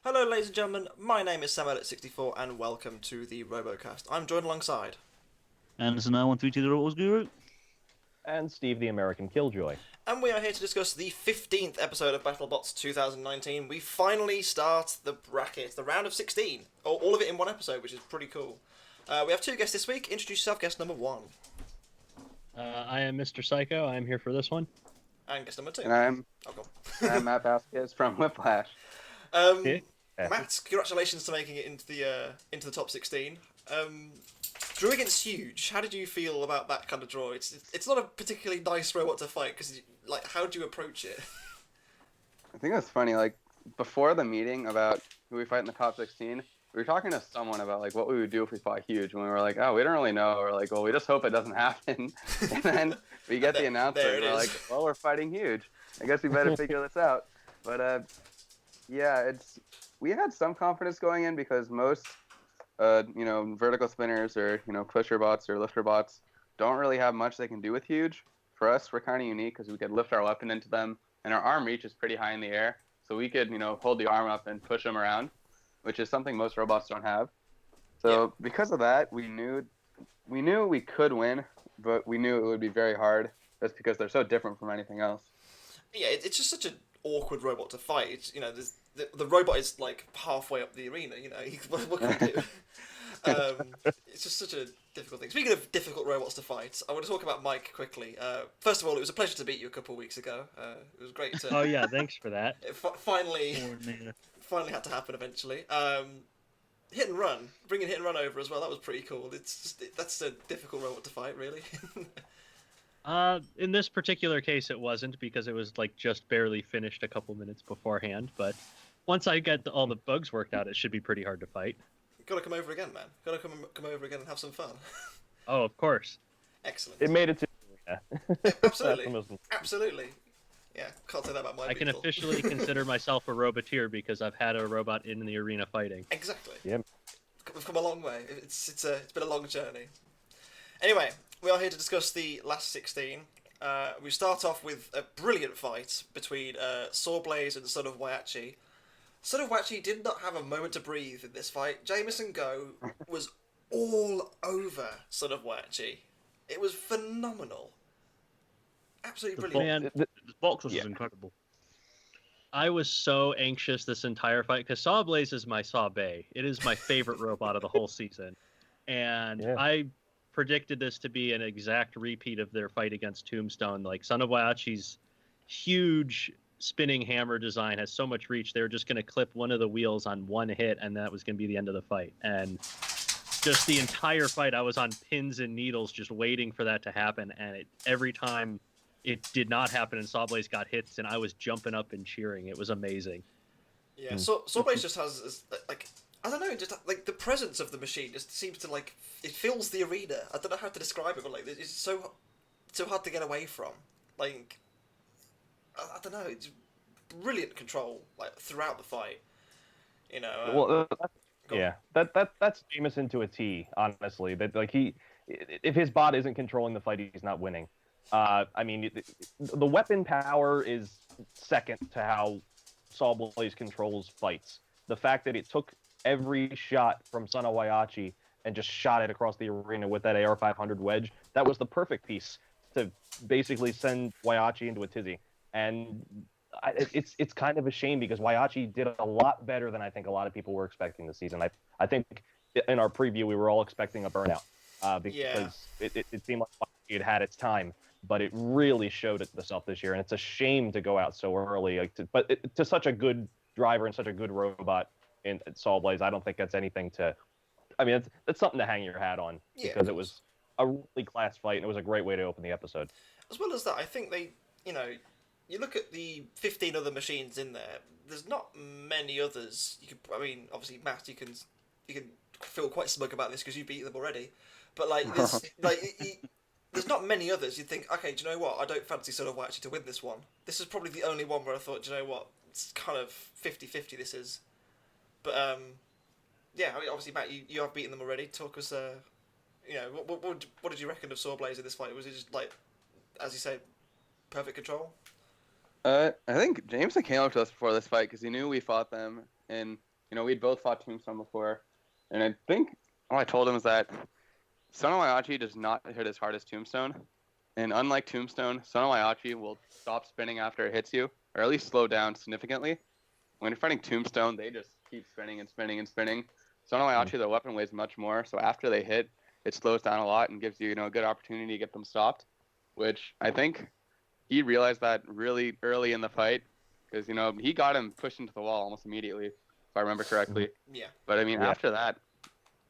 Hello, ladies and gentlemen. My name is SamEdit64, and welcome to the RoboCast. I'm joined alongside, Anderson 913 the Rotos Guru. And Steve the American Killjoy. and we are here to discuss the 15th episode of BattleBots 2019. We finally start the bracket, the round of 16, all of it in one episode, which is pretty cool. We have two guests this week. Introduce yourself, guest number one, I am Mystrsyko. I am here for this one. and guest number two. And I'm, Oh, go and I'm Matt Vasquez from Whiplash. on. Okay. Matt, congratulations to making it into the top 16. Drew against Huge. How did you feel about that kind of draw? It's not a particularly nice robot to fight because how do you approach it? I think it was funny, like, before the meeting about who we fight in the top 16, we were talking to someone about, like, what we would do if we fought Huge, and we were like, oh, we don't really know, or like, well, we just hope it doesn't happen. And then we get the announcement, and we're like, well, we're fighting Huge. I guess we better figure this out. But, yeah, we had some confidence going in because most vertical spinners or, pusher bots or lifter bots don't really have much they can do with Huge. For us, we're kind of unique because we could lift our weapon into them, and our arm reach is pretty high in the air, so we could, hold the arm up and push them around, which is something most robots don't have. So because of that, we knew we could win, but we knew it would be very hard just because they're so different from anything else. Yeah, it's just such an awkward robot to fight. It's, the robot is like halfway up the arena. What can we do? It's just such a difficult thing. Speaking of difficult robots to fight, I want to talk about Mike quickly. First of all, it was a pleasure to beat you a couple of weeks ago. It was great to. Oh yeah, thanks for that. It finally had to happen eventually. Hit and run, bringing hit and run over as well. That was pretty cool. That's a difficult robot to fight, really. In this particular case, it wasn't because it was like just barely finished a couple minutes beforehand. But once I get all the bugs worked out, it should be pretty hard to fight. Gotta come over again, man. Gotta come over again and have some fun. Oh, of course. Excellent. It made it to Absolutely. Absolutely. Yeah, can't say that about my I can people. officially consider myself a roboteer because I've had a robot in the arena fighting. Exactly. Yep. We've come a long way. It's been a long journey. Anyway, we are here to discuss the last 16. We start off with a brilliant fight between SawBlaze and Son of Whyachi. Son of Whyachi did not have a moment to breathe in this fight. Jameson Go was all over Son of Whyachi. It was phenomenal. Absolutely brilliant. Man, The box was incredible. I was so anxious this entire fight because SawBlaze is my SawBay. It is my favorite robot of the whole season, and I predicted this to be an exact repeat of their fight against Tombstone. Like Son of Whyachi's huge spinning hammer design has so much reach. They were just going to clip one of the wheels on one hit, and that was going to be the end of the fight. And just the entire fight, I was on pins and needles just waiting for that to happen. And every time it did not happen and SawBlaze got hits, and I was jumping up and cheering. It was amazing. Yeah, SawBlaze just has, like, I don't know, just like the presence of the machine just seems to, like, it fills the arena. I don't know how to describe it, but like it's so hard to get away from. Like, I don't know, it's brilliant control like throughout the fight. That's Jameson to a T. Honestly, that like if his bot isn't controlling the fight, he's not winning. I mean, the weapon power is second to how SawBlaze controls fights. The fact that it took every shot from Son of Whyachi and just shot it across the arena with that AR-500 wedge, that was the perfect piece to basically send Whyachi into a tizzy. And it's kind of a shame because Whyachi did a lot better than I think a lot of people were expecting this season. I think in our preview we were all expecting a burnout because it seemed like Whyachi had its time, but it really showed itself this year, and it's a shame to go out so early. To such a good driver and such a good robot in SawBlaze, I don't think that's anything to. I mean, it's something to hang your hat on because it was a really class fight and it was a great way to open the episode. As well as that, I think they, you look at the 15 other machines in there. There's not many others. Obviously, Matt, you can feel quite smug about this because you beat them already. But like, there's not many others. You'd think, okay, do you know what? I don't fancy Son of Whyachi to win this one. This is probably the only one where I thought, do you know what? It's kind of 50-50. This is. But obviously, Matt, you have beaten them already. Talk us, what did you reckon of SawBlaze in this fight? Was it just like, as you say, perfect control? I think Jameson came up to us before this fight because he knew we fought them in we'd both fought Tombstone before, and I think all I told him is that Son of Whyachi does not hit as hard as Tombstone, and unlike Tombstone, Son of Whyachi will stop spinning after it hits you, or at least slow down significantly. When you're fighting Tombstone, they just keep spinning and spinning and spinning. Son of Whyachi, their weapon weighs much more, so after they hit, it slows down a lot and gives you, a good opportunity to get them stopped, which I think he realized that really early in the fight, because, he got him pushed into the wall almost immediately, if I remember correctly. Yeah. But, after that,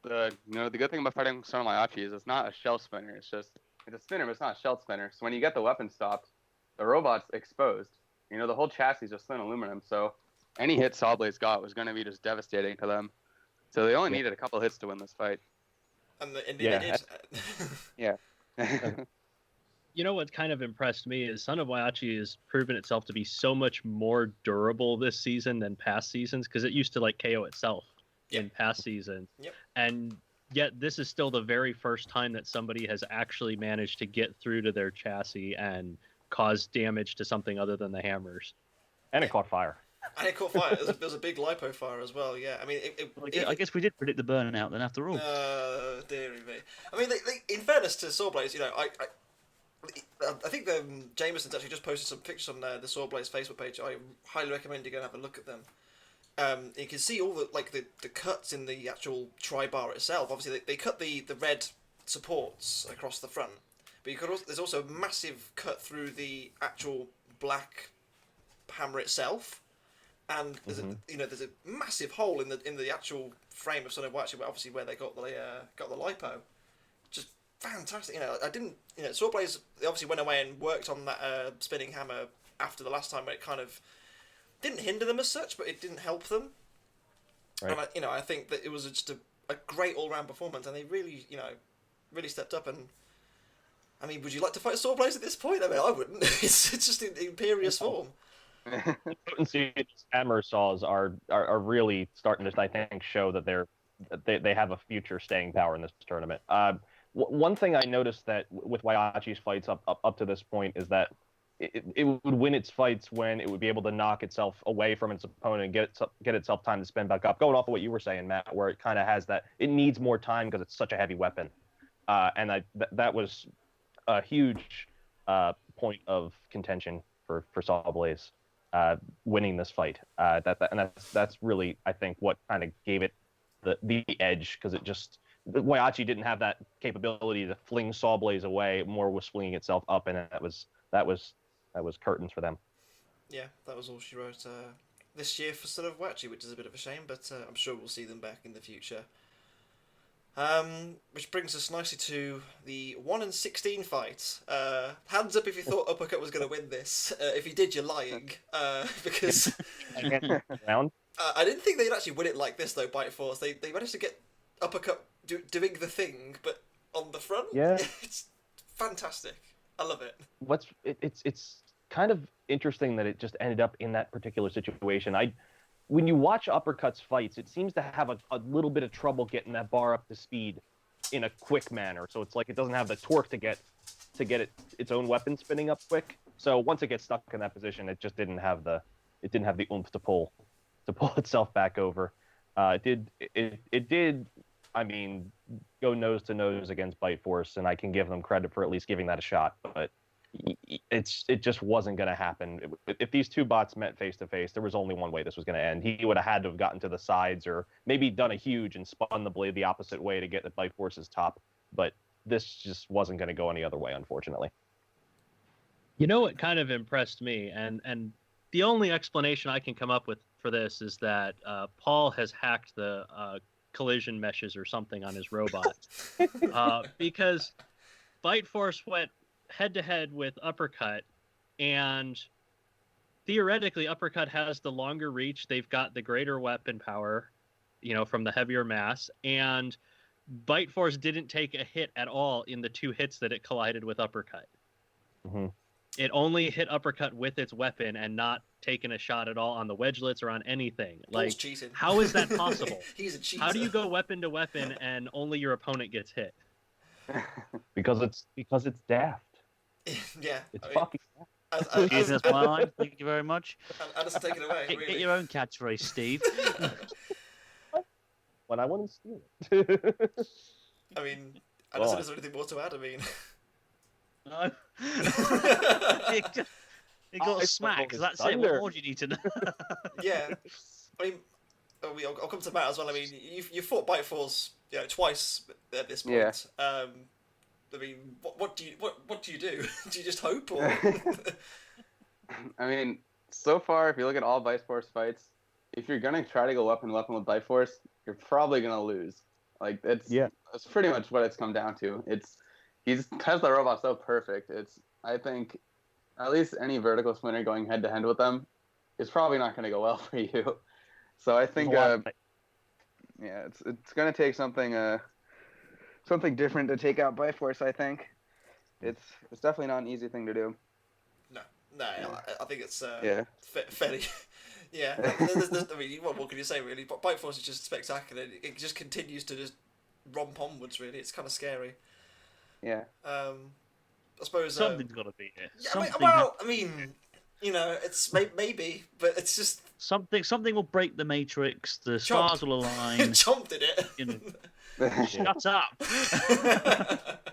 the good thing about fighting Son of Whyachi is it's not a shell spinner. It's a spinner, but it's not a shell spinner. So when you get the weapon stopped, the robot's exposed. The whole chassis is just thin aluminum, so any hit SawBlaze got was going to be just devastating to them. So they only needed a couple hits to win this fight. And indeed they did. Yeah. What kind of impressed me is Son of Whyachi has proven itself to be so much more durable this season than past seasons, because it used to KO itself in past seasons. Yep. And yet this is still the very first time that somebody has actually managed to get through to their chassis and cause damage to something other than the hammers. And it caught fire. And it caught fire. There was a big lipo fire as well. Yeah, I mean, I guess we did predict the burnout then, after all. Dearie me. I mean, in fairness to SawBlaze, I think Jameson's actually just posted some pictures on the SawBlaze Facebook page. I highly recommend you go and have a look at them. You can see all the cuts in the actual tri-bar itself. Obviously, they cut the red supports across the front, but there's also a massive cut through the actual black hammer itself. And there's a massive hole in the actual frame of Son of Whyachi, obviously where they got the lipo. Just fantastic. I didn't. SawBlaze obviously went away and worked on that spinning hammer after the last time, where it kind of didn't hinder them as such, but it didn't help them. Right. And I think that it was just a great all round performance, and they really really stepped up. And I mean, would you like to fight SawBlaze at this point? I mean, I wouldn't. It's just in imperious form. The potency of these hammer saws are really starting to, I think, show that they have a future staying power in this tournament. One thing I noticed that with Whyachi's fights up to this point is that it would win its fights when it would be able to knock itself away from its opponent and get itself time to spin back up. Going off of what you were saying, Matt, where it kind of has that, it needs more time because it's such a heavy weapon, and that was a huge point of contention for SawBlaze. Winning this fight, that's really, I think, what kind of gave it the edge, because Whyachi didn't have that capability to fling SawBlaze away. More was swinging itself up, and that was curtains for them. Yeah, that was all she wrote this year for Son of Whyachi, which is a bit of a shame, but I'm sure we'll see them back in the future. Which brings us nicely to the 1-16 fight. Hands up if you thought Uppercut was going to win this. If you did, you're lying. Because I didn't think they'd actually win it like this, though, Bite Force. They managed to get Uppercut doing the thing, but on the front. Yeah. It's fantastic. I love it. It's kind of interesting that it just ended up in that particular situation. When you watch Uppercut's fights, it seems to have a little bit of trouble getting that bar up to speed in a quick manner. So it's like it doesn't have the torque to get its own weapon spinning up quick. So once it gets stuck in that position, it just didn't have the oomph to pull itself back over. It did. I mean, go nose to nose against Bite Force, and I can give them credit for at least giving that a shot. But it just wasn't going to happen. If these two bots met face to face, there was only one way this was going to end. He would have had to have gotten to the sides, or maybe done a huge and spun the blade the opposite way to get the Bite Force's top. But this just wasn't going to go any other way, unfortunately. What kind of impressed me, and the only explanation I can come up with for this is that Paul has hacked the collision meshes or something on his robot, because Bite Force went head-to-head with Uppercut, and theoretically Uppercut has the longer reach. They've got the greater weapon power, from the heavier mass, and Bite Force didn't take a hit at all in the 2 hits that it collided with Uppercut. Mm-hmm. It only hit Uppercut with its weapon and not taken a shot at all on the wedgelets or on anything. Paul's cheating. How is that possible? He's a cheater. How do you go weapon to weapon and only your opponent gets hit? Because it's daft. Yeah. It's fucking daft. That's my line. Thank you very much. Anderson, take it away. Get your own catchphrase, Steve. when I want to steal it. I mean, Anderson, is there anything more to add? I mean, No. It got smacked. That's it. What more do you need to know? yeah. I mean, I'll come to Matt as well. I mean, you fought Bite Force, twice at this point. Yeah. I mean, what do you do? Do you just hope, or? I mean, so far, if you look at all Bite Force fights, if you're gonna try to go weapon with Bite Force, you're probably gonna lose. Like that's pretty much what it's come down to. He's because the robot's so perfect. I think at least any vertical splinter going head to head with them is probably not gonna go well for you. So I think it's gonna take something different to take out Bite Force. I think it's definitely not an easy thing to do. No, I think it's fairly. Yeah, I mean, what more can you say really? But Bite Force is just spectacular. It just continues to just romp onwards. Really, it's kind of scary. Yeah. I suppose something's got to be here. Yeah, I mean, it's maybe, but it's just something will break the matrix. The stars will align. Chomp did it. Shut up.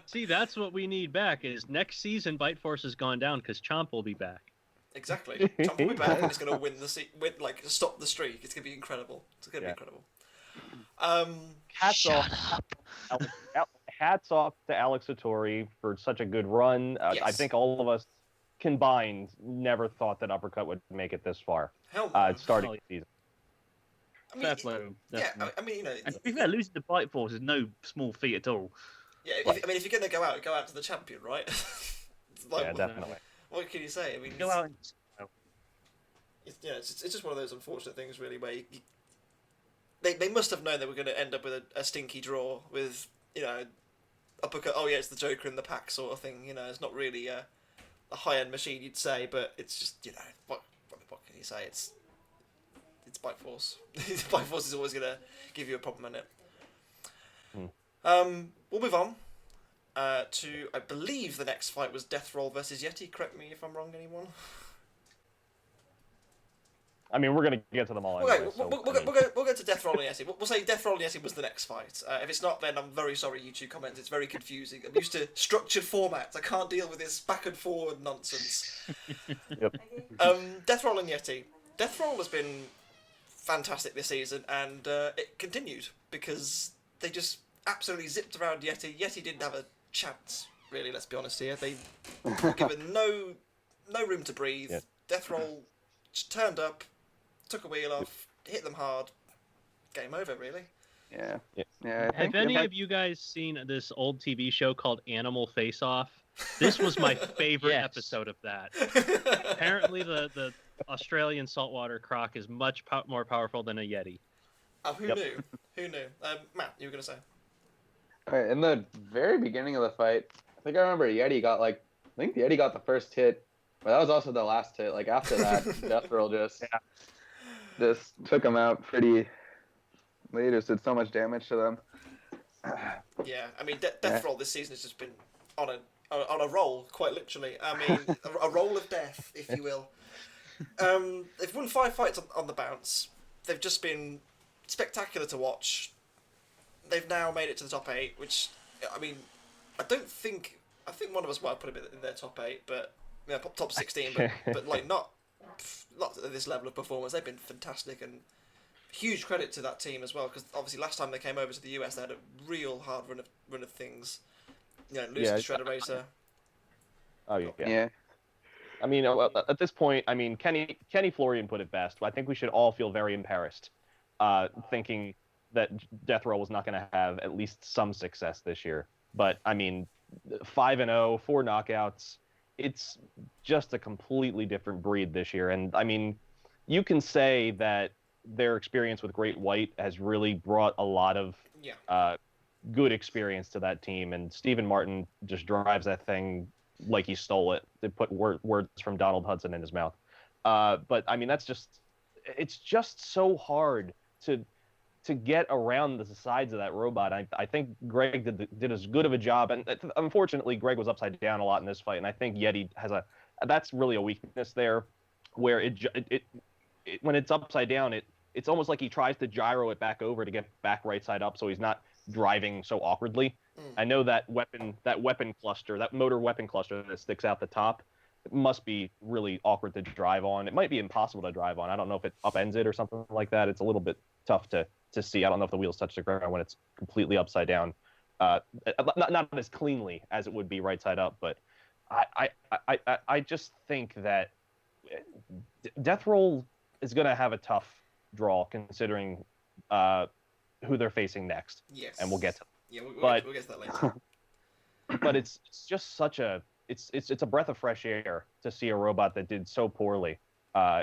See, that's what we need back. Is next season Bite Force has gone down because Chomp will be back. Exactly. Chomp will be back and it's going to win stop the streak. It's going to be incredible. It's going to be incredible. Hats off to Alex Satori for such a good run. Yes. I think all of us combined never thought that Uppercut would make it this far. Hell no. Starting the season. I mean, I mean, and to be fair, losing to Bite Force is no small feat at all. Yeah, if you're going to go out to the champion, right? Definitely. What can you say? I mean, go out and... it's just one of those unfortunate things, really, where they must have known they were going to end up with a stinky draw with, Uppercut. Oh yeah, it's the Joker in the pack sort of thing. It's not really a high-end machine, you'd say, but it's just what can you say? It's Bite Force. Bite Force is always going to give you a problem in it. We'll move on to, I believe the next fight was Death Roll versus Yeti. Correct me if I'm wrong, anyone? I mean, we're going to get to them all anyway. We'll go to Death Roll and Yeti. We'll say Death Roll and Yeti was the next fight. If it's not, then I'm very sorry, YouTube comments. It's very confusing. I'm used to structured formats. I can't deal with this back and forward nonsense. Yep. Death Roll and Yeti. Death Roll has been fantastic this season, and it continued because they just absolutely zipped around Yeti. Yeti didn't have a chance, really. Let's be honest here. They were given no room to breathe. Yeah. Death Roll just turned up, took a wheel off, hit them hard. Game over, really. Yeah. Have any of you guys seen this old TV show called Animal Face Off? This was my favorite episode of that. Apparently, the Australian saltwater croc is much more powerful than a Yeti. Oh, who knew? Who knew? Matt, you were going to say? All right, in the very beginning of the fight, I think I remember Yeti got the first hit, but that was also the last hit. Like after that, Death Roll just took him out pretty. They just did so much damage to them. Yeah, I mean, Death Roll this season has just been on a roll, quite literally. I mean, a roll of death, if you will. They've won 5 fights on the bounce. They've just been spectacular to watch. They've now made it to the top 8, which, I mean, I think one of us might have put them in their top 8, but top 16, but like not at this level of performance. They've been fantastic, and huge credit to that team as well, because obviously last time they came over to the US, they had a real hard run of things. Losing to Shredder Racer. Oh yeah. Yeah. I mean, at this point, I mean, Kenny Florian put it best. I think we should all feel very embarrassed, thinking that Death Roll was not going to have at least some success this year. But I mean, 5-0, 4 knockouts. It's just a completely different breed this year. And I mean, you can say that their experience with Great White has really brought a lot of good experience to that team. And Stephen Martin just drives that thing like he stole it. They put words from Donald Hudson in his mouth. But I mean, it's just so hard to get around the sides of that robot. I think Greg did as good of a job, and unfortunately Greg was upside down a lot in this fight, and I think Yeti that's really a weakness there, where it when it's upside down, it's almost like he tries to gyro it back over to get back right side up, so he's not driving so awkwardly. I know that weapon cluster, that motor weapon cluster that sticks out the top, it must be really awkward to drive on. It might be impossible to drive on. I don't know if it upends it or something like that. It's a little bit tough to see. I don't know if the wheels touch the ground when it's completely upside down. Not as cleanly as it would be right side up, but I just think that Death Roll is going to have a tough draw considering who they're facing next. Yes. And we'll get to that. Yeah, we'll get to that later. But it's just such a it's a breath of fresh air to see a robot that did so poorly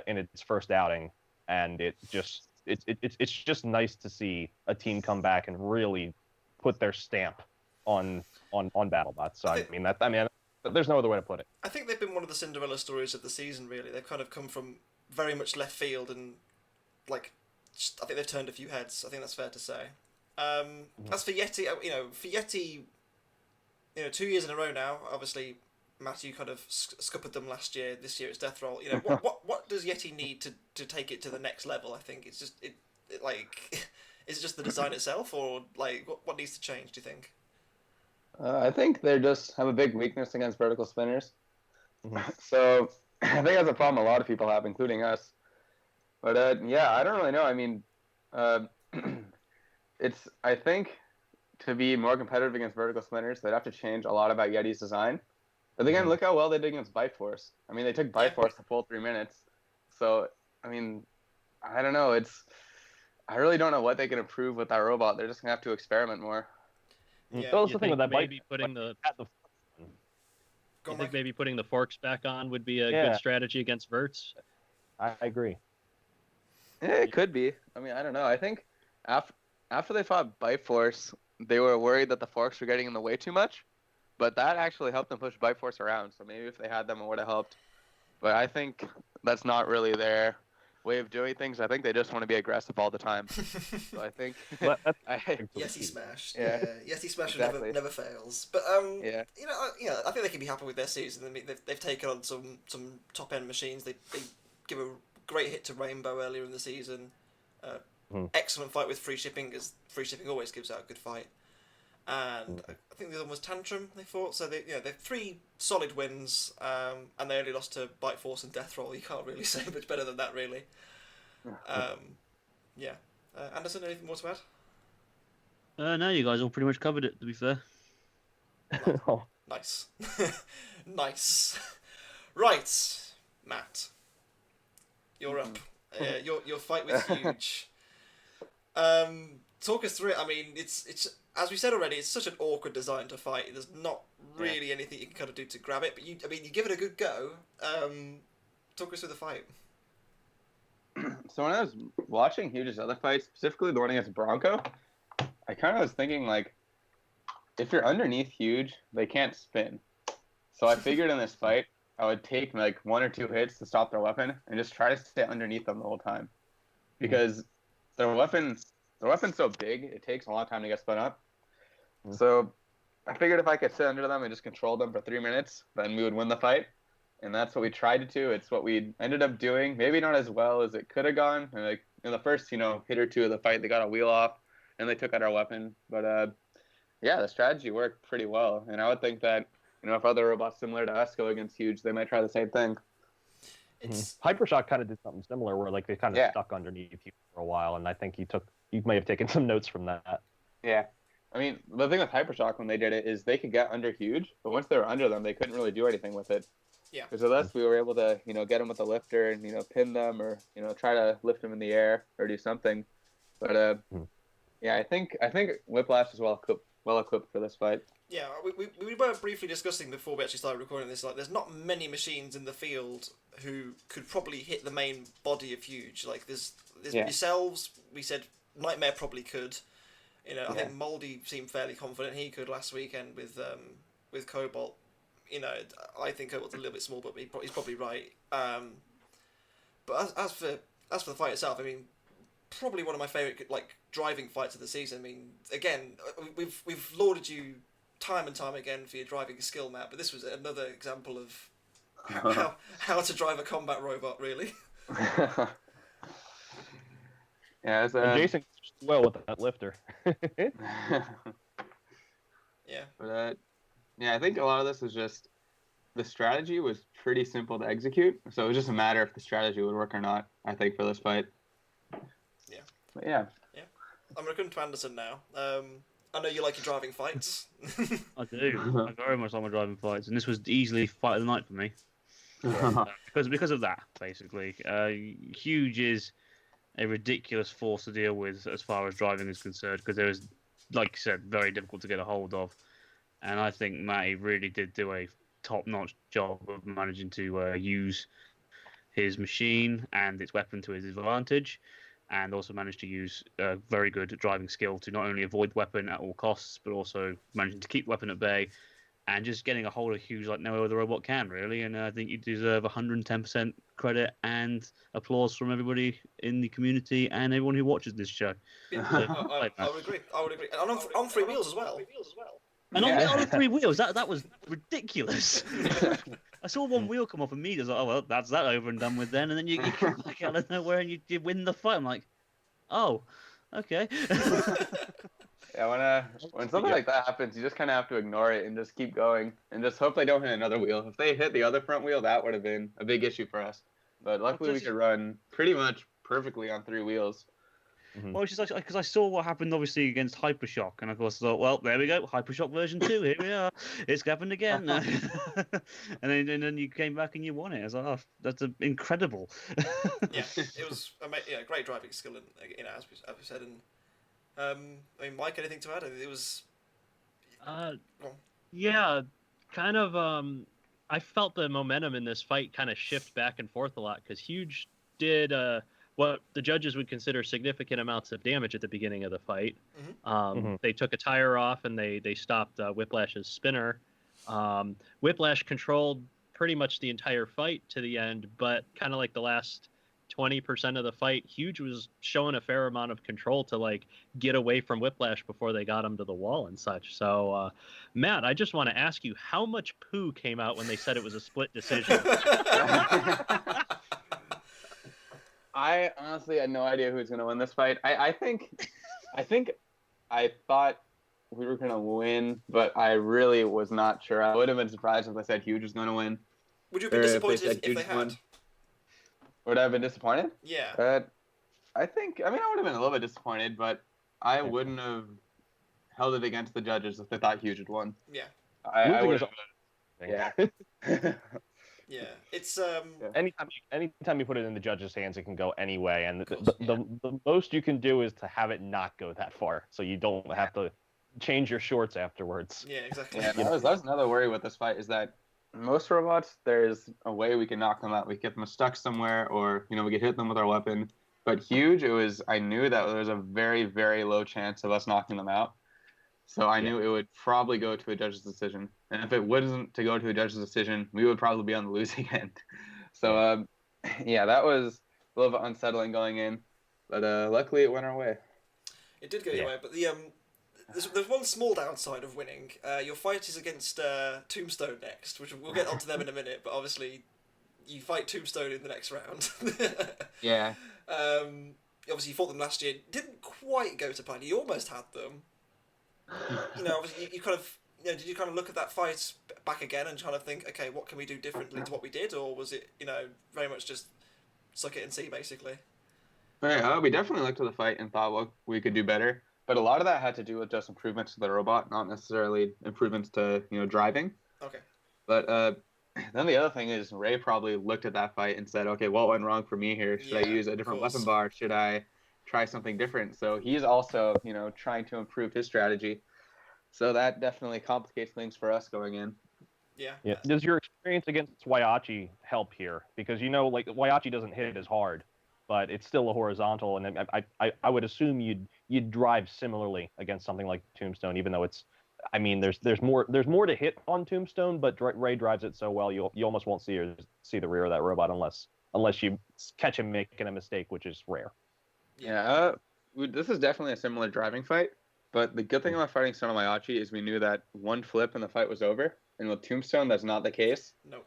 in its first outing, and it's just nice to see a team come back and really put their stamp on BattleBots. So there's no other way to put it. I think they've been one of the Cinderella stories of the season. Really, they've kind of come from very much left field and I think they've turned a few heads. I think that's fair to say. As for Yeti, for Yeti, 2 years in a row now. Obviously, Matt, you kind of scuppered them last year. This year it's Death Roll. What does Yeti need to take it to the next level? I think it's just is it just the design itself, or what needs to change? Do you think? I think they just have a big weakness against vertical spinners. So I think that's a problem a lot of people have, including us. But I don't really know. I mean, I think to be more competitive against vertical spinners, they'd have to change a lot about Yeti's design. But again, look how well they did against Bite Force. I mean, they took Bite Force the full 3 minutes. So, I mean, I don't know. I really don't know what they can improve with that robot. They're just going to have to experiment more. Yeah. That's the thing with that maybe maybe putting the forks back on would be a good strategy against verts? I agree. Yeah, it could be. I mean, I don't know. I think after they fought Bite Force, they were worried that the forks were getting in the way too much. But that actually helped them push Bite Force around. So maybe if they had them, it would have helped. But I think that's not really their way of doing things. I think they just want to be aggressive all the time. So I think Yeti smash. Yeah, Yeti smash exactly. never fails. But I think they can be happy with their season. I mean, they've taken on some top end machines. They give a great hit to Rainbow earlier in the season. Excellent fight with free shipping, as free shipping always gives out a good fight. And I think the other one was Tantrum they fought. So they've 3 solid wins, and they only lost to Bite Force and Death Roll. You can't really say much better than that, really. Anderson, anything more to add? No, you guys all pretty much covered it, to be fair. Nice. Nice. Right, Matt. You're up. Your fight with Huge. Talk us through it. I mean, it's as we said already, it's such an awkward design to fight. There's not really anything you can kind of do to grab it, but you give it a good go. Talk us through the fight. So when I was watching Huge's other fights, specifically the one against Bronco, I kind of was thinking, if you're underneath Huge, they can't spin. So I figured in this fight, I would take 1 or 2 hits to stop their weapon and just try to stay underneath them the whole time. Because their weapon's so big, it takes a long time to get spun up. So I figured if I could sit under them and just control them for 3 minutes, then we would win the fight. And that's what we tried to do. It's what we ended up doing. Maybe not as well as it could have gone. And in the first, hit or two of the fight, they got a wheel off and they took out our weapon. But the strategy worked pretty well. And I would think that, if other robots similar to us go against Huge, they might try the same thing. Hypershock kind of did something similar where they kind of stuck underneath you for a while, and I think you may have taken some notes from that. Yeah. I mean, the thing with Hypershock when they did it is they could get under Huge, but once they were under them, they couldn't really do anything with it. Yeah. Because with us, we were able to, get them with the lifter and, pin them or, try to lift them in the air or do something. But, I think Whiplash is well equipped for this fight. Yeah, we were briefly discussing before we actually started recording this, there's not many machines in the field who could probably hit the main body of Huge. There's yourselves, we said Nightmare probably could. I think Moldy seemed fairly confident he could last weekend with Cobalt. I think Cobalt's a little bit small, but he's probably right. But as for the fight itself, I mean, probably one of my favourite driving fights of the season. I mean, again, we've lauded you time and time again for your driving skill, Matt, but this was another example of how to drive a combat robot, really. Yeah, it's Jason well with that lifter. Yeah. But yeah, I think a lot of this is just the strategy was pretty simple to execute, so it was just a matter if the strategy would work or not. I think for this fight. Yeah. But yeah. Yeah. I'm gonna come to Anderson now. I know you like your driving fights. I do. I very much like my driving fights, and this was easily fight of the night for me. Because of that, basically. Huge is a ridiculous force to deal with as far as driving is concerned, because there is, like you said, very difficult to get a hold of. And I think Matty really did do a top-notch job of managing to use his machine and its weapon to his advantage, and also managed to use very good driving skill to not only avoid weapon at all costs, but also managing to keep weapon at bay, and just getting a hold of Huge like no other robot can, really. And I think you deserve 110% credit and applause from everybody in the community and everyone who watches this show. Yeah, I would agree. I would agree. And on three wheels as well. And on the three wheels, that was ridiculous. I saw one wheel come off immediately. I was like, oh, well, that's that over and done with then. And then you come back out of nowhere and you win the fight. I'm like, oh, okay. Yeah, when something like that happens, you just kind of have to ignore it and just keep going and just hope they don't hit another wheel. If they hit the other front wheel, that would have been a big issue for us. But luckily, we could run pretty much perfectly on three wheels. Mm-hmm. Well, it's just because I saw what happened, obviously, against Hypershock, and of course I thought, well, there we go, Hypershock version 2, here we are, it's happened again. and then you came back and you won it. I was like, oh, that's incredible. Yeah, it was great driving skill, and as we said, and I mean, Mike, anything to add? It was. Yeah, kind of. I felt the momentum in this fight kind of shift back and forth a lot because Huge did what the judges would consider significant amounts of damage at the beginning of the fight. They took a tire off and they stopped Whiplash's spinner. Whiplash controlled pretty much the entire fight to the end, but kind of like the last 20% of the fight, Huge was showing a fair amount of control to like get away from Whiplash before they got him to the wall and such. So, Matt, I just want to ask you, how much poo came out when they said it was a split decision? I honestly had no idea who was going to win this fight. I think I thought we were going to win, but I really was not sure. I would have been surprised if they said Huge was going to win. Would you have been disappointed if they had? Would I have been disappointed? Yeah. I would have been a little bit disappointed, but I wouldn't have held it against the judges if they thought Huge had won. Yeah. I would have. Yeah. Yeah, it's Anytime you put it in the judges' hands, it can go any way, and the most you can do is to have it not go that far, so you don't have to change your shorts afterwards. Yeah, exactly. Yeah, that was another worry with this fight, is that most robots, there's a way we can knock them out. We get them stuck somewhere, or we could hit them with our weapon. But Huge, I knew that there was a very, very low chance of us knocking them out. So I knew it would probably go to a judge's decision. And if it wasn't to go to a judge's decision, we would probably be on the losing end. So, that was a little bit unsettling going in. But luckily it went our way. It did go your way, but there's one small downside of winning. Your fight is against Tombstone next, which we'll get onto them in a minute, but obviously you fight Tombstone in the next round. Yeah. Obviously you fought them last year. Didn't quite go to plan. You almost had them. Obviously you kind of, did you kind of look at that fight back again and kind of think, okay, what can we do differently to what we did, or was it, very much just suck it and see, basically? Yeah, we definitely looked at the fight and thought, well, we could do better. But a lot of that had to do with just improvements to the robot, not necessarily improvements to, driving. Okay. But then the other thing is, Ray probably looked at that fight and said, okay, what went wrong for me here? Should I use a different weapon bar? Should I try something different? So he's also, trying to improve his strategy. So that definitely complicates things for us going in. Yeah. Does your experience against Whyachi help here? Because Whyachi doesn't hit it as hard, but it's still a horizontal, and I would assume you'd drive similarly against something like Tombstone, even though there's more to hit on Tombstone, but Ray drives it so well you almost won't see the rear of that robot unless you catch him making a mistake, which is rare. Yeah, this is definitely a similar driving fight. But the good thing about fighting Son of Whyachi is we knew that one flip and the fight was over. And with Tombstone, that's not the case. No.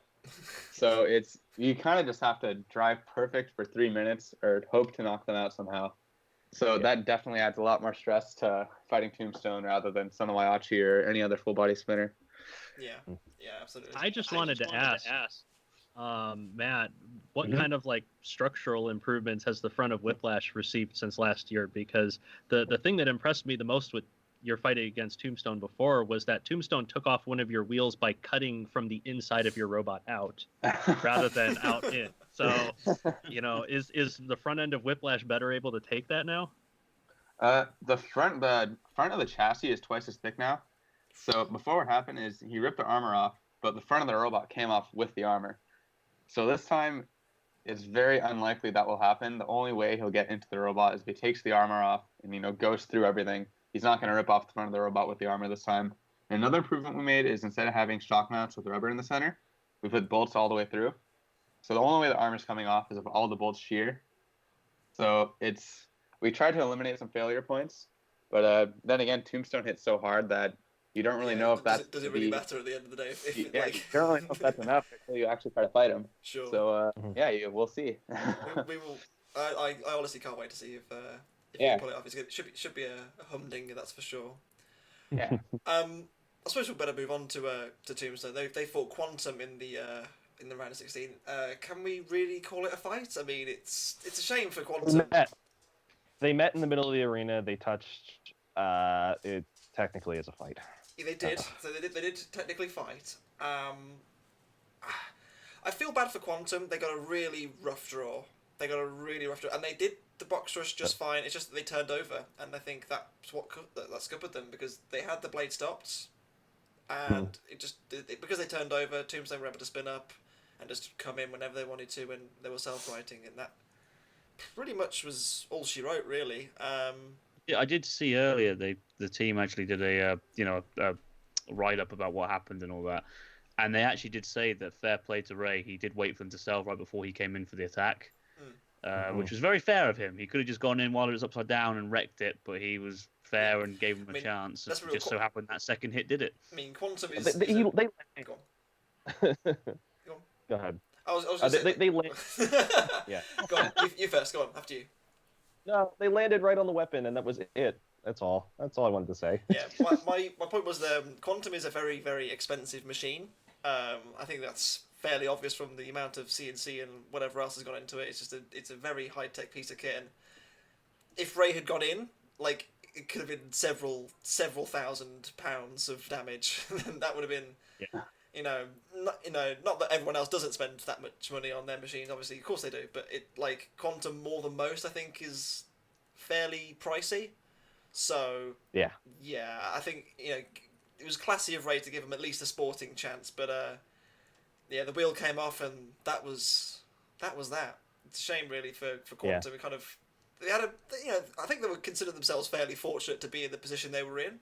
So you kind of just have to drive perfect for 3 minutes or hope to knock them out somehow. So that definitely adds a lot more stress to fighting Tombstone rather than Son of Whyachi or any other full body spinner. Yeah, absolutely. I just wanted to ask, Matt, what kind of like structural improvements has the front of Whiplash received since last year? Because the thing that impressed me the most with your fight against Tombstone before was that Tombstone took off one of your wheels by cutting from the inside of your robot out rather than out in. So, is the front end of Whiplash better able to take that now? The front of the chassis is twice as thick now. So before what happened is he ripped the armor off, but the front of the robot came off with the armor. So this time, it's very unlikely that will happen. The only way he'll get into the robot is if he takes the armor off and goes through everything. He's not going to rip off the front of the robot with the armor this time. And another improvement we made is instead of having shock mounts with rubber in the center, we put bolts all the way through. So the only way the armor's coming off is if all the bolts shear. So we tried to eliminate some failure points, but then again, Tombstone hits so hard that you don't really know if that's... Does it really matter at the end of the day? You don't really know if that's enough until you actually try to fight him. Sure. So, we'll see. we will... I honestly can't wait to see if you can pull it off. It should be a humdinger, that's for sure. Yeah. I suppose we better move on to Tombstone. They fought Quantum in the round of 16. Can we really call it a fight? I mean, it's a shame for Quantum. They met in the middle of the arena. They touched. It technically is a fight. Yeah, they did. So they did technically fight. I feel bad for Quantum. They got a really rough draw. And they did the box rush just fine. It's just that they turned over, and I think that scuppered them because they had the blade stopped, and because they turned over, Tombstone were able to spin up and just come in whenever they wanted to, and they were self-righting, and that pretty much was all she wrote, really. Yeah, I did see earlier the team actually did a write-up about what happened and all that, and they actually did say that fair play to Ray, he did wait for them to self right before he came in for the attack. Which was very fair of him. He could have just gone in while it was upside down and wrecked it, but he was fair and gave him a chance. It just so happened that second hit did it. I mean, Quantum is... Go on. Go ahead. I was going to say... They landed... Yeah. Go on, you first. Go on, after you. No, they landed right on the weapon, and that was it. That's all I wanted to say. Yeah, my point was Quantum is a very, very expensive machine. I think that's fairly obvious from the amount of CNC and whatever else has gone into it. It's a very high tech piece of kit, and if Ray had gone in, like, it could have been several £1,000s of damage, and that would have been, not that everyone else doesn't spend that much money on their machines. Obviously, of course they do, but Quantum more than most, I think, is fairly pricey. So yeah, I think it was classy of Ray to give him at least a sporting chance, but the wheel came off, and that was that. It's a shame, really, for Quantum. Yeah. It kind of, they had I think they would consider themselves fairly fortunate to be in the position they were in.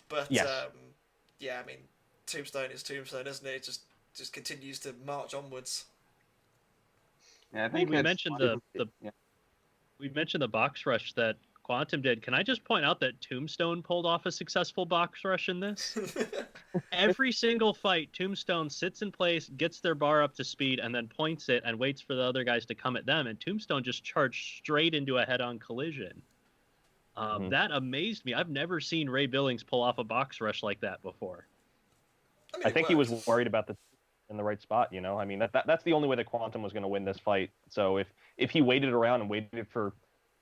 But yes. I mean, Tombstone is Tombstone, isn't it? It just continues to march onwards. Yeah, I think we mentioned we mentioned the box rush that Quantum did. Can I just point out that Tombstone pulled off a successful box rush in this? Every single fight, Tombstone sits in place, gets their bar up to speed, and then points it and waits for the other guys to come at them. And Tombstone just charged straight into a head-on collision. That amazed me. I've never seen Ray Billings pull off a box rush like that before. I think he was worried about in the right spot. I mean, that's the only way that Quantum was going to win this fight. So if he waited around and waited for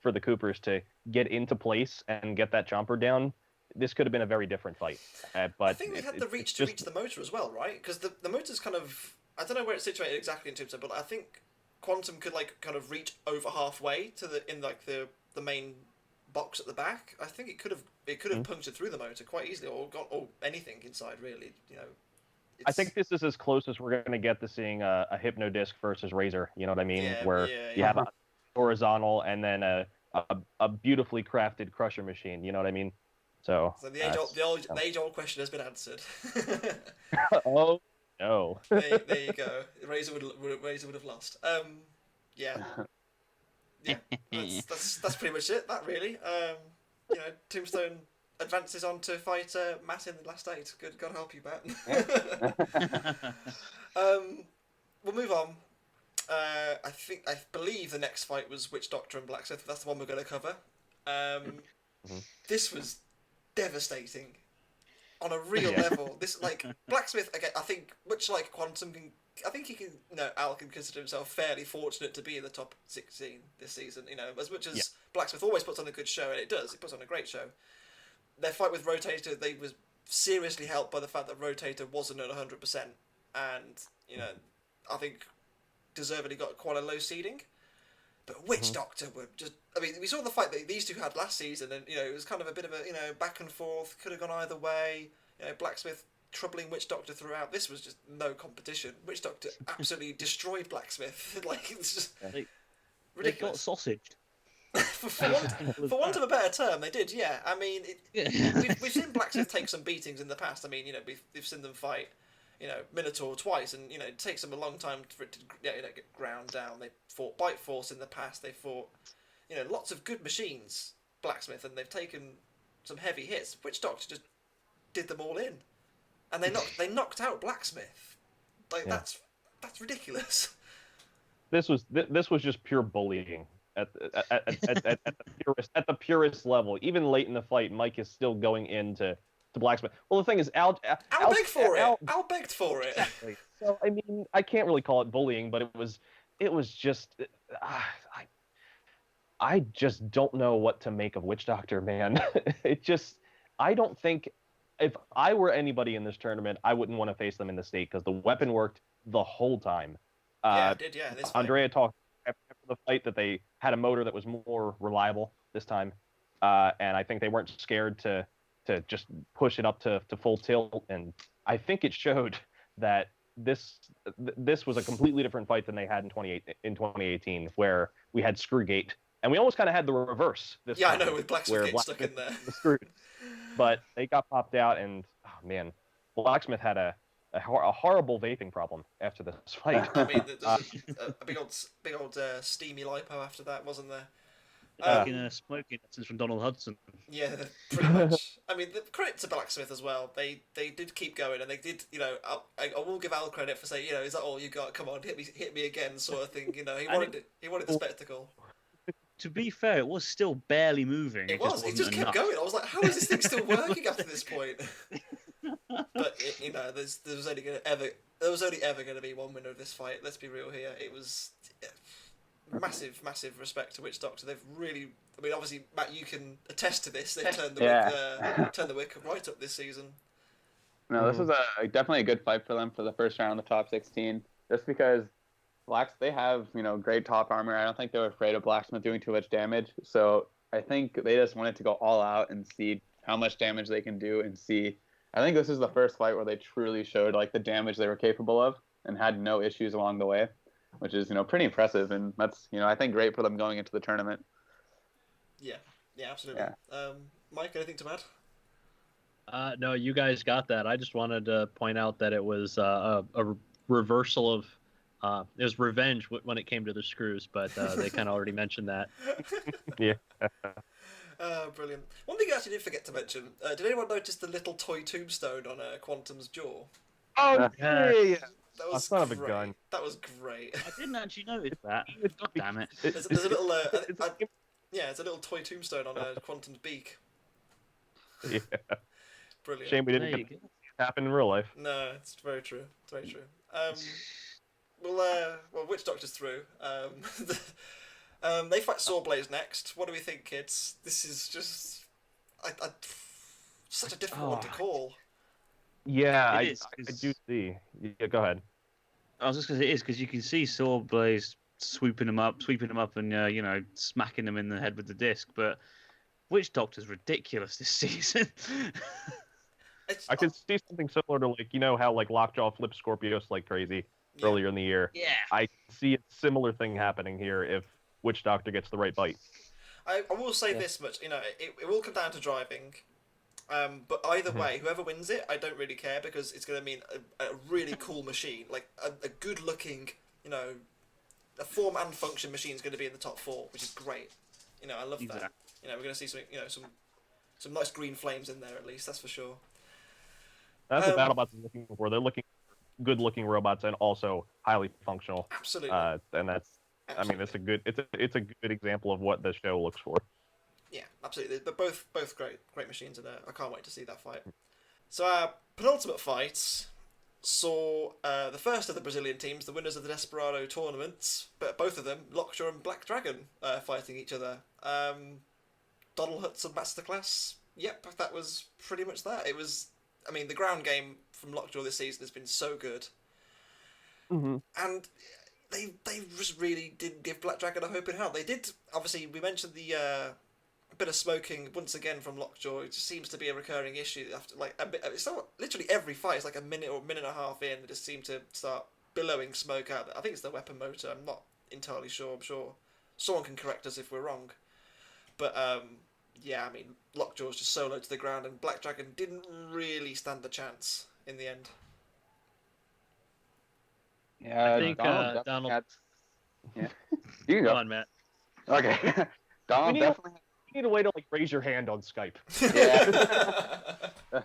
the Coopers to get into place and get that jumper down, this could have been a very different fight. But I think they had the reach to reach the motor as well, right? Because the motor's kind of, I don't know where it's situated exactly in Tombstone, but I think Quantum could kind of reach over halfway to the main box at the back. I think it could have punctured through the motor quite easily, or anything inside, really. I think this is as close as we're going to get to seeing a Hypno Disc versus Razor. You know what I mean? Where you have a horizontal and then a beautifully crafted crusher machine. You know what I mean? So the age-old question has been answered. Oh no! There you go. Razor would have lost. Yeah. That's pretty much it. That really. Tombstone advances on to fight Matt in the last 8. Good God help you, Matt. We'll move on. I believe the next fight was Witch Doctor and Blacksmith. That's the one we're going to cover. This was devastating on a real level. This Blacksmith again. I think much like Quantum can. I think he can. Al can consider himself fairly fortunate to be in the top 16 this season. As much as Blacksmith always puts on a good show, and it does. He puts on a great show. Their fight with Rotator, they was seriously helped by the fact that Rotator wasn't at 100%, and I think deservedly got quite a low seeding. But Witch Doctor were just... I mean, we saw the fight that these two had last season, and, it was kind of a bit of a, back and forth, could have gone either way. Blacksmith troubling Witch Doctor throughout. This was just no competition. Witch Doctor absolutely destroyed Blacksmith. It's just ridiculous. They got sausaged. for want of a better term, they did, yeah. I mean, we've seen Blacksmith take some beatings in the past. I mean, we've seen them fight... Minotaur twice, and it takes them a long time for it to get ground down. They fought Bite Force in the past. They fought lots of good machines, Blacksmith, and they've taken some heavy hits. Witch Doctor just did them all in, and they knocked out Blacksmith. That's ridiculous. This was just pure bullying at the purest level. Even late in the fight, Mike is still going into Blacksmith. Well, the thing is, Al begged for it. Al begged for it. Exactly. So I mean, I can't really call it bullying, but it was just. I just don't know what to make of Witch Doctor, man. I don't think if I were anybody in this tournament, I wouldn't want to face them in the state because the weapon worked the whole time. It did, yeah. This Andrea talked after the fight that they had a motor that was more reliable this time, and I think they weren't scared to just push it up to full tilt, and I think it showed that this was a completely different fight than they had in 2018, where we had Screwgate, and we almost kind of had the reverse this time. I know, with Blacksmith getting stuck in there. Screwed. But they got popped out, and oh man, Blacksmith had a horrible vaping problem after this fight. I mean, there's a big old steamy lipo after that, wasn't there? Smoking lessons from Donald Hudson. Yeah, pretty much. I mean, the credit to Blacksmith as well. They did keep going, and they did. I will give Al credit for saying, is that all you got? Come on, hit me again, sort of thing. He wanted the spectacle. To be fair, it was still barely moving. It just kept going. I was like, how is this thing still working after this point? But there was only ever going to be one winner of this fight. Let's be real here. It was. Massive respect to Witch Doctor. They've really, I mean, obviously, Matt, you can attest to this. They've turned the wick right up this season. No, this was definitely a good fight for them for the first round of the top 16. Just because they have great top armor. I don't think they were afraid of Blacksmith doing too much damage. So I think they just wanted to go all out and see how much damage they can do and see. I think this is the first fight where they truly showed the damage they were capable of and had no issues along the way, which is pretty impressive, and that's I think great for them going into the tournament. Yeah, absolutely. Yeah. Mike, anything to add? No, you guys got that. I just wanted to point out that it was a reversal of it was revenge when it came to the screws, but they kind of already mentioned that. Yeah. Brilliant. One thing I actually did forget to mention. Did anyone notice the little toy tombstone on Quantum's jaw? Oh yeah. That was son of a gun. That was great. I didn't actually notice that. God damn it. There's a little it's a little toy tombstone on Quantum's beak. Yeah. Brilliant. Shame we didn't get it happen in real life. No, it's very true. It's very true. Well, Witch Doctor's through. They fight SawBlaze next. What do we think, kids? This is just such a difficult one to call. Yeah, I do see. Yeah, go ahead. I was just going to say it is because you can see SawBlaze sweeping them up, and smacking them in the head with the disc. But Witch Doctor's ridiculous this season. I could see something similar to how Lockjaw flipped Scorpios like crazy earlier in the year. Yeah. I see a similar thing happening here if Witch Doctor gets the right bite. I will say this much, it will come down to driving. But either way, whoever wins it, I don't really care because it's going to mean a really cool machine, a good-looking, a form and function machine is going to be in the top 4, which is great. I love that. We're going to see some nice green flames in there at least. That's for sure. That's what BattleBots is looking for. They're looking good-looking robots and also highly functional. Absolutely. And that's, I mean, it's a good example of what the show looks for. Yeah, absolutely. They're both great machines, and I can't wait to see that fight. So our penultimate fight saw the first of the Brazilian teams, the winners of the Desperado tournaments, but both of them, Lockjaw and Black Dragon, fighting each other. Donald Hudson Masterclass. Yep, that was pretty much that. It was, I mean, the ground game from Lockjaw this season has been so good. Mm-hmm. And they just really didn't give Black Dragon a hope in hell. They did, obviously, we mentioned the bit of smoking once again from Lockjaw. It just seems to be a recurring issue. After it's not, literally every fight, it's like a minute or minute and a half in, they just seem to start billowing smoke out. I think it's the weapon motor. I'm not entirely sure. I'm sure someone can correct us if we're wrong. But yeah, I mean, Lockjaw's just so low to the ground, and Black Dragon didn't really stand a chance in the end. Yeah, I think Donald. Yeah, you can go. Go on, Matt. Okay, Donald definitely. You need a way to raise your hand on Skype. Yeah.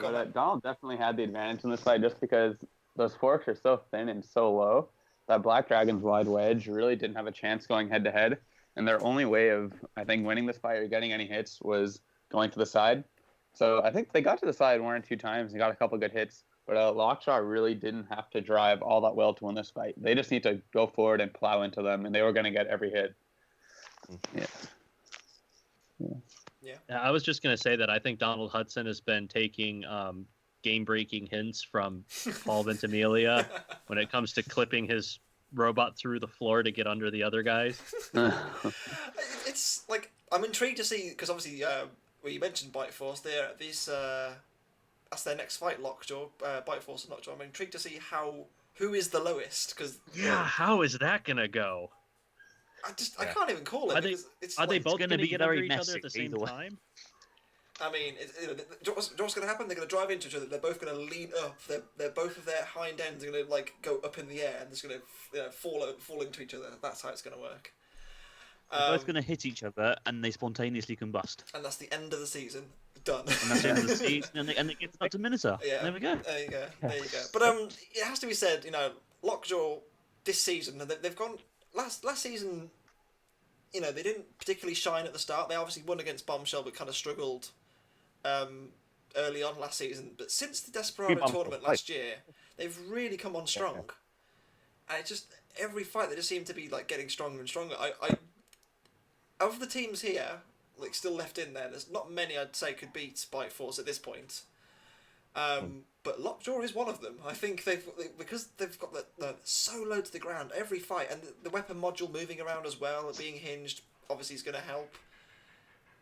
But Donald definitely had the advantage in this fight just because those forks are so thin and so low that Black Dragon's wide wedge really didn't have a chance going head to head. And their only way of, I think, winning this fight or getting any hits was going to the side. So I think they got to the side 1 or 2 times and got a couple good hits. But Lockjaw really didn't have to drive all that well to win this fight. They just need to go forward and plow into them, and they were going to get every hit. Yeah. I was just going to say that I think Donald Hudson has been taking game-breaking hints from Paul Ventimiglia when it comes to clipping his robot through the floor to get under the other guys. It's like, I'm intrigued to see, because obviously, well, you mentioned Bite Force there. That's their next fight, Lockjaw, Bite Force and Lockjaw. I'm intrigued to see who is the lowest, because how is that gonna go? I can't even call it. Are they both going to be get very under each other messy at the same either way. time? I mean, what's going to happen? They're going to drive into each other. They're both going to lean up. They're both of their hind ends are going to go up in the air, and they're going to fall into each other. That's how it's going to work. They're both going to hit each other, and they spontaneously combust. And that's the end of the season. Done. And that's the end of the season, and it gets up to Minotaur. Yeah. There we go. There you go. But it has to be said, Lockjaw this season, they've gone last season. They didn't particularly shine at the start. They obviously won against Bombshell, but kind of struggled early on last season. But since the Desperado tournament last year, they've really come on strong. And it just, every fight, they just seem to be getting stronger and stronger. I of the teams here, still left in there's not many I'd say could beat Bite Force at this point. But Lockjaw is one of them. I think because they've got the so low to the ground every fight, and the weapon module moving around as well, being hinged, obviously is going to help.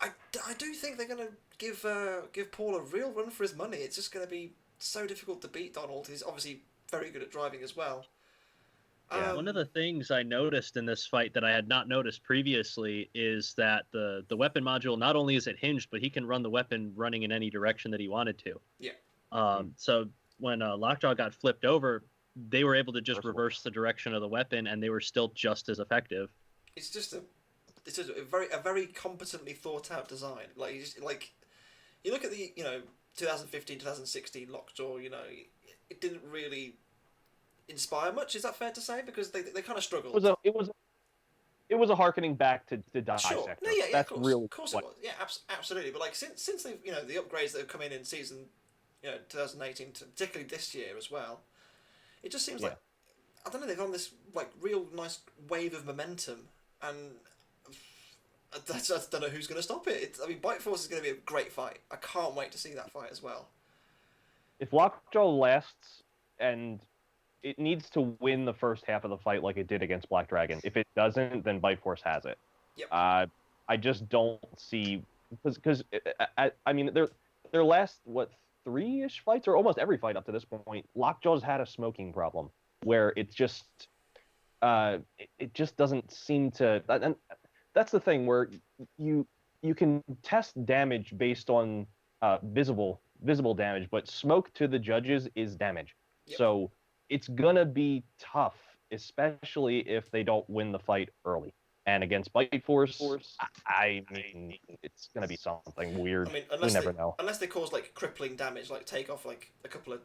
I do think they're going to give Paul a real run for his money. It's just going to be so difficult to beat Donald. He's obviously very good at driving as well. Yeah, one of the things I noticed in this fight that I had not noticed previously is that the weapon module, not only is it hinged, but he can run the weapon running in any direction that he wanted to. Yeah. So when Lockjaw got flipped over, they were able to just reverse the direction of the weapon, and they were still just as effective. It's just a very competently thought out design. You look at the 2015, 2016 Lockjaw. It didn't really inspire much. Is that fair to say? Because they kind of struggled. It was a harkening back to Dissector. Sure. No, yeah, That's of course. really Of course it was. Yeah, absolutely. But since they've the upgrades that have come in season 2018, particularly this year as well, it just seems like, I don't know, they've on this real nice wave of momentum, and I don't know who's going to stop it. Bite Force is going to be a great fight. I can't wait to see that fight as well. If Lockjaw lasts, and it needs to win the first half of the fight like it did against Black Dragon. If it doesn't, then Bite Force has it. Yep. I just don't see, because I mean their last 3-ish fights, or almost every fight up to this point, Lockjaw's had a smoking problem where it just doesn't seem to. And that's the thing where you can test damage based on visible damage, but smoke to the judges is damage. Yep. So it's gonna be tough, especially if they don't win the fight early. And against Bite Force, I mean, it's going to be something weird. I mean, we never know. Unless they cause like crippling damage, like take off like a couple of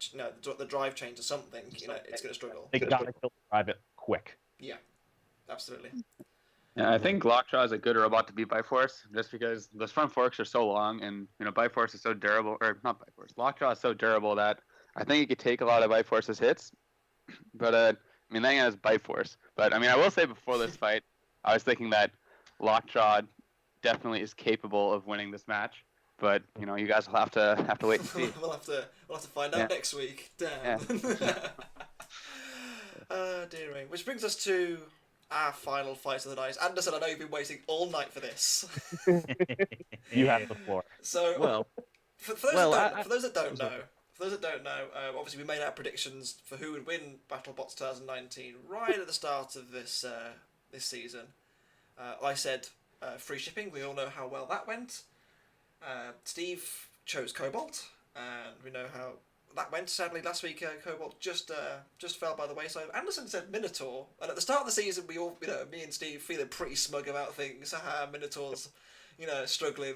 the drive chains or something, it's going to struggle. They got to kill the drive it quick. Yeah, absolutely. Yeah, I think Lockjaw is a good robot to beat Biforce, just because those front forks are so long, and Biforce is so durable, or not Biforce, Lockjaw is so durable that I think he could take a lot of Biforce's hits. But I mean, that has Biforce. But I mean, I will say before this fight, I was thinking that Lockjaw definitely is capable of winning this match. But you guys will have to wait and see. we'll have to find out next week. Damn. Yeah. Dearing. Which brings us to our final fight of the night. Anderson, I know you've been waiting all night for this. You have the floor. So, for those that don't know, obviously we made our predictions for who would win BattleBots 2019 right at the start of this season. I said free shipping. We all know how well that went. Steve chose Cobalt, and we know how that went. Sadly, last week Cobalt just fell by the wayside. Anderson said Minotaur, and at the start of the season, we all, me and Steve, feeling pretty smug about things. Minotaur's, struggling.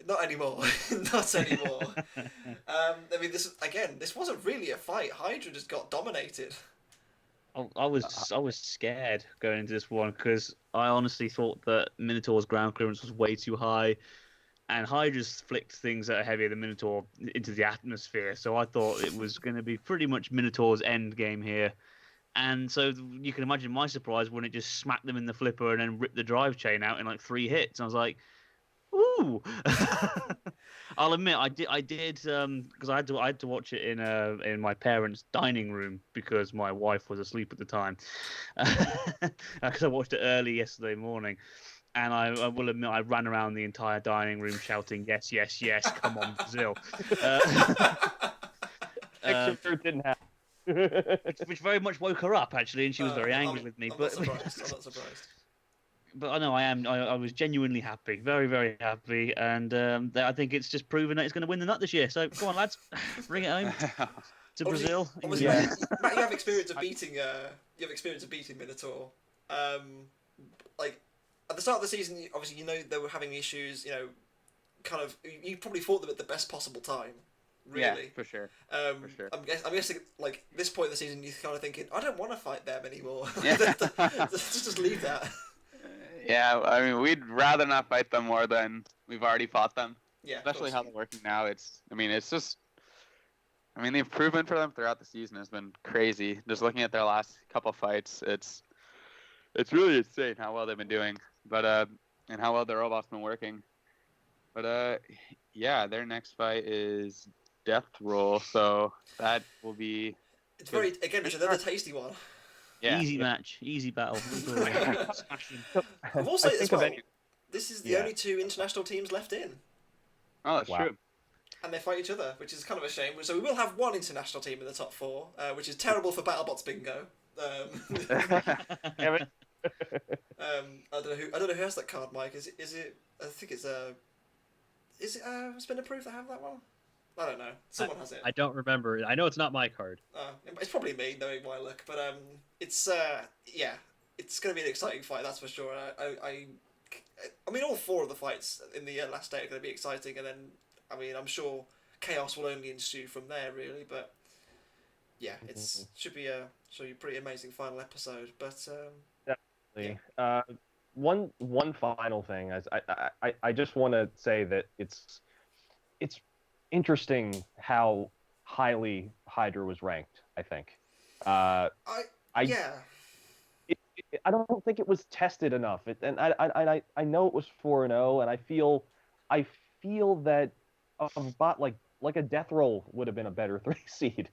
Not anymore. Not anymore. I mean, this wasn't really a fight. Hydra just got dominated. I was scared going into this one because I honestly thought that Minotaur's ground clearance was way too high, and Hydra's flicked things that are heavier than Minotaur into the atmosphere. So I thought it was going to be pretty much Minotaur's end game here. And so you can imagine my surprise when it just smacked them in the flipper and then ripped the drive chain out in like 3 hits. I was like, ooh. I'll admit I did because I had to watch it in my parents' dining room because my wife was asleep at the time. Because I watched it early yesterday morning. And I will admit, I ran around the entire dining room shouting, "Yes, yes, yes! Come on, Brazil!" Didn't happen. Which very much woke her up, actually, and she was very angry with me. I'm not surprised. But I know I was genuinely happy, very, very happy, and I think it's just proven that it's going to win the nut this year. So come on, lads, bring it home to Brazil. Obviously, yeah. Matt, you have experience of beating. Minotaur. Like. At the start of the season, obviously, they were having issues, kind of, you probably fought them at the best possible time, really. Yeah, for sure. I'm guessing, like, this point of the season, you're kind of thinking, I don't want to fight them anymore. Yeah. just leave that. Yeah, I mean, we'd rather not fight them more than we've already fought them. Yeah. Especially how they're working now. The improvement for them throughout the season has been crazy. Just looking at their last couple fights, it's really insane how well they've been doing. But and how well their robot's been working. But yeah, their next fight is Death Roll, so that will be. It's another tasty one. Yeah. Easy match, easy battle. I've also as well. This is the only 2 international teams left in. Oh, that's true. And they fight each other, which is kind of a shame. So we will have 1 international team in the top 4, which is terrible for BattleBots bingo. I don't know who has that card, Mike. Is it? I think it's Is it Spin Approved that have that one? I don't know. Someone has it. I don't remember. I know it's not my card. It's probably me, knowing my luck. But it's it's going to be an exciting fight, that's for sure. I mean, all 4 of the fights in the last day are going to be exciting, and then I'm sure chaos will only ensue from there, really. But yeah, it's should be a pretty amazing final episode. But definitely. Yeah. One final thing is I just want to say that it's interesting how highly Hydra was ranked. I think. I don't think it was tested enough. And I know it was 4-0, and I feel that a bot like a Death Roll would have been a better 3 seed,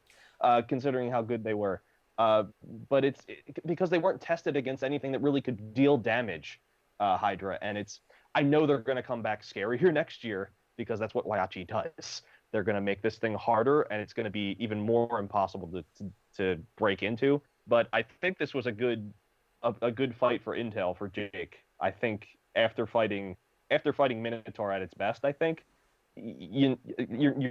considering how good they were. But it's because they weren't tested against anything that really could deal damage, Hydra. And I know they're going to come back scarier next year because that's what Whyachi does. They're going to make this thing harder, and it's going to be even more impossible to break into. But I think this was a good fight for Intel for Jake. I think after fighting Minotaur at its best, I think you're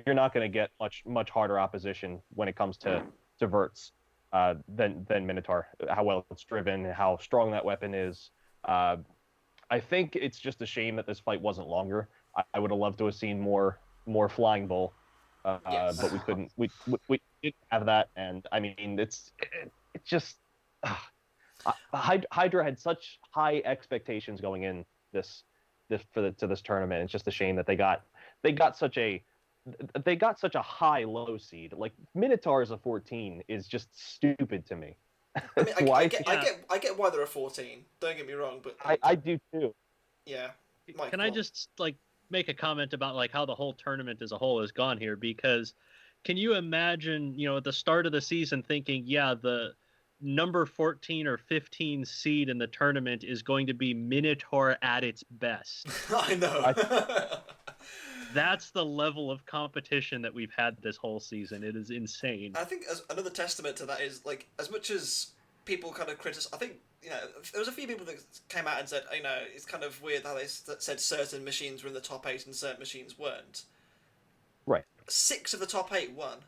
not going to get much harder opposition when it comes to Verts than Minotaur. How well it's driven, how strong that weapon is, I think it's just a shame that this fight wasn't longer. I would have loved to have seen more Flying Bull, Yes. but we couldn't. We didn't have that, and I mean, it's just Hydra had such high expectations going in to this tournament. It's just a shame that they got such a high low seed. Like Minotaur as a 14 is just stupid to me. I mean, I get why there are 14. Don't get me wrong, but I do too. Yeah. Mike, Can I just make a comment about how the whole tournament as a whole has gone here? Because can you imagine, at the start of the season thinking, yeah, the number 14 or 15 seed in the tournament is going to be Minotaur at its best. I know. That's the level of competition that we've had this whole season. It is insane. I think another testament to that is, as much as people kind of criticize, I think, there was a few people that came out and said, it's kind of weird how they said certain machines were in the top 8 and certain machines weren't. Right. 6 of the top 8 won.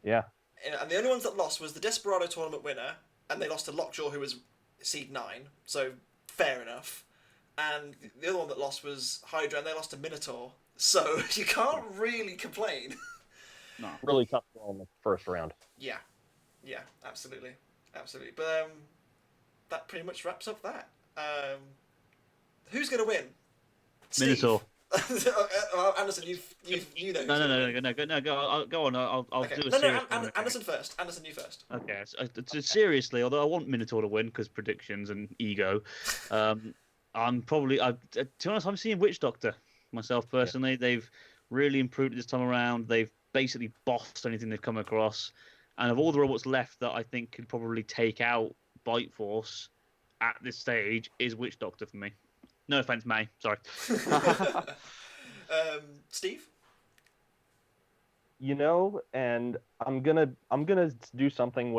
Yeah. And the only ones that lost was the Desperado tournament winner, and they lost to Lockjaw, who was seed 9, so fair enough. And the other one that lost was Hydra, and they lost to Minotaur. So you can't really complain. No. Really tough in the first round. Yeah, absolutely. But that pretty much wraps up that. Who's going to win? Minotaur. Anderson, you know. No, go on. I'll Okay. do a No, serious Anderson first. Anderson, you first. Okay, so seriously, although I want Minotaur to win because predictions and ego, I'm probably, to be honest, I'm seeing Witch Doctor myself personally. Yeah. They've really improved it this time around. They've basically bossed anything they've come across. And of all the robots left that I think could probably take out Bite Force at this stage is Witch Doctor for me. No offense, May. Sorry. Steve? And I'm gonna do something.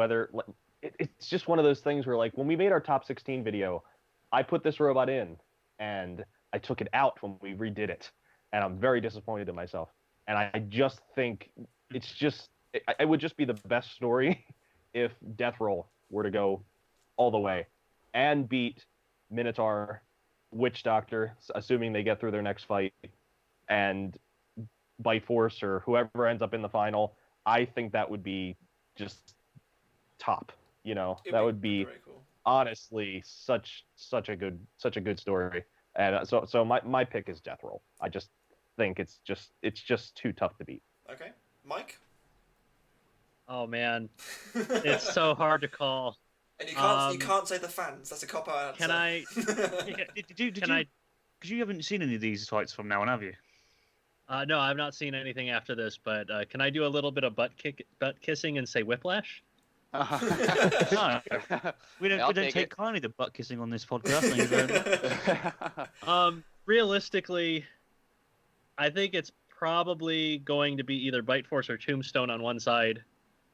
It's just one of those things where, when we made our top 16 video, I put this robot in, and I took it out when we redid it, and I'm very disappointed in myself. And I just think it would just be the best story if Death Roll were to go all the way and beat Minotaur, Witch Doctor, assuming they get through their next fight, and Bite Force or whoever ends up in the final. I think that would be just top. That would be cool. Honestly such a good story. And so my pick is Death Roll. I just think it's just too tough to beat. Okay, Mike. Oh man, it's so hard to call. And you can't say the fans. That's a cop-out answer. Can I? Because you haven't seen any of these fights from now on, have you? No, I've not seen anything after this. But can I do a little bit of butt kissing and say Whiplash? No, we don't take kindly to butt kissing on this podcast. Thank you very much. Realistically, I think it's probably going to be either Bite Force or Tombstone on one side.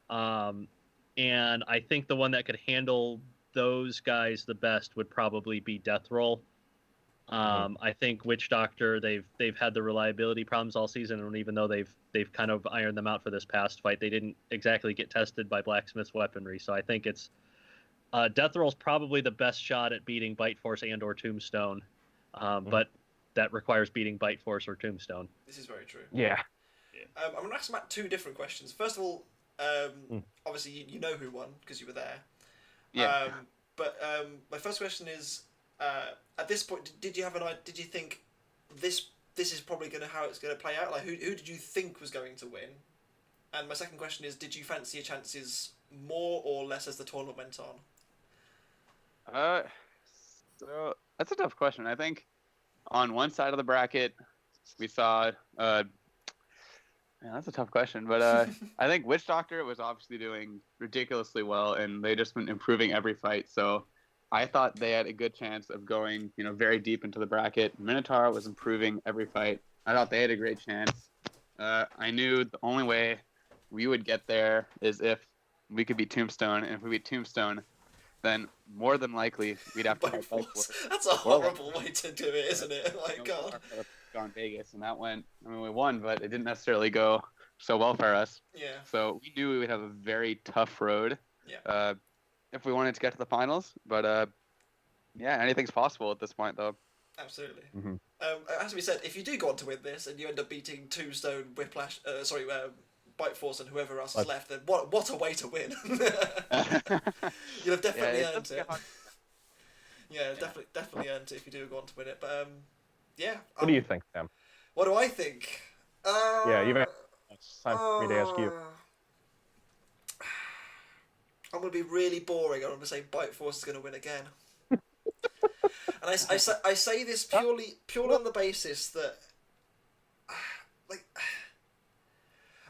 And I think the one that could handle those guys the best would probably be Death Roll. I think Witch Doctor, they've had the reliability problems all season, and even though they've kind of ironed them out for this past fight, they didn't exactly get tested by Blacksmith's weaponry. So I think it's Death Roll's probably the best shot at beating Bite Force and or Tombstone, but that requires beating Bite Force or Tombstone. This is very true. Yeah. I'm going to ask Matt 2 different questions. First of all, obviously you know who won because you were there. Yeah. But my first question is, at this point, did you think this is probably how it's going to play out? Like, who did you think was going to win? And my second question is, did you fancy your chances more or less as the tournament went on? So that's a tough question. I think on one side of the bracket, we saw. Man, that's a tough question, but I think Witch Doctor was obviously doing ridiculously well, and they just been improving every fight. So I thought they had a good chance of going, very deep into the bracket. Minotaur was improving every fight. I thought they had a great chance. I knew the only way we would get there is if we could beat Tombstone, and if we beat Tombstone, then more than likely we'd have to fight Bite Force. That's a horrible way to do it, isn't it? My God. On Vegas, and that went. We won, but it didn't necessarily go so well for us. Yeah. So we knew we would have a very tough road. Yeah. If we wanted to get to the finals, but Yeah, anything's possible at this point, though. Absolutely. Mm-hmm. It has to be said, if you do go on to win this and you end up beating Tombstone, Whiplash, Bite Force, and whoever else is left, then what a way to win! You'll have definitely earned it. Yeah, definitely earned it if you do go on to win it. But yeah. What do you think, Sam? What do I think? Yeah, it's time for me to ask you. I'm going to be really boring. I'm going to say Bite Force is going to win again. And I say this purely on the basis that, like,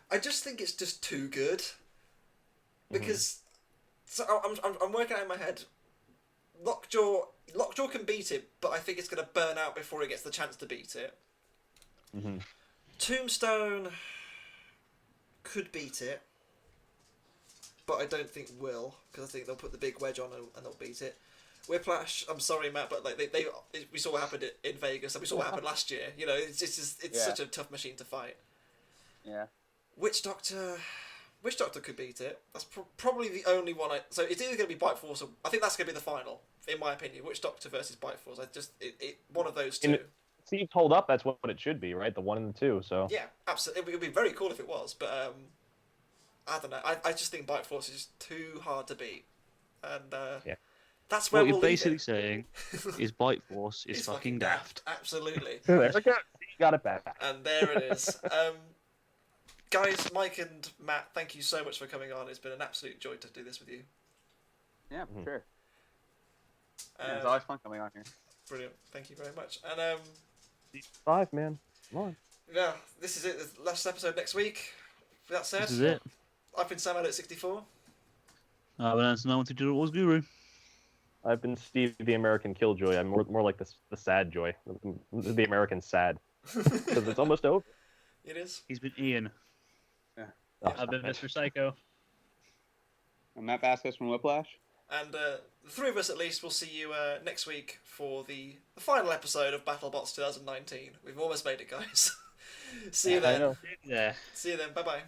I just think it's just too good. Because, so I'm working out in my head. Lockjaw can beat it, but I think it's going to burn out before it gets the chance to beat it. Mm-hmm. Tombstone could beat it, but I don't think will, because I think they'll put the big wedge on and they'll beat it. Whiplash, I'm sorry, Matt, but like we saw what happened in Vegas, and we saw what happened last year. You know, it's such a tough machine to fight. Yeah. Witch Doctor could beat it. That's probably the only one. So it's either going to be Bite Force, or I think that's going to be the final, in my opinion. Witch Doctor versus Bite Force. One of those two. Seems hold up. That's what it should be, right? The 1 and the 2. So yeah, absolutely. It would be very cool if it was, but I don't know. I just think Bite Force is just too hard to beat, and yeah. That's where what we'll you're basically saying is Bite Force is it's fucking daft. Absolutely. there we go. You got it back. And there it is. Guys, Mike and Matt, thank you so much for coming on. It's been an absolute joy to do this with you. Yeah, for sure. It's always fun coming on here. Brilliant. Thank you very much. And 5, man. Come on. Yeah, this is it. The last episode next week. With that said, This is it. I've been Sam at 64. I've been Anson 912 Wars Guru. I've been Steve the American Killjoy. I'm more like the sad joy, the American sad, because it's almost over. It is. He's been Ian. Yeah. I've been Mystrsyko. I'm Matt Vasquez from Whiplash. And the three of us, at least, will see you next week for the final episode of BattleBots 2019. We've almost made it, guys. See you then. Yeah. See you then. Bye-bye.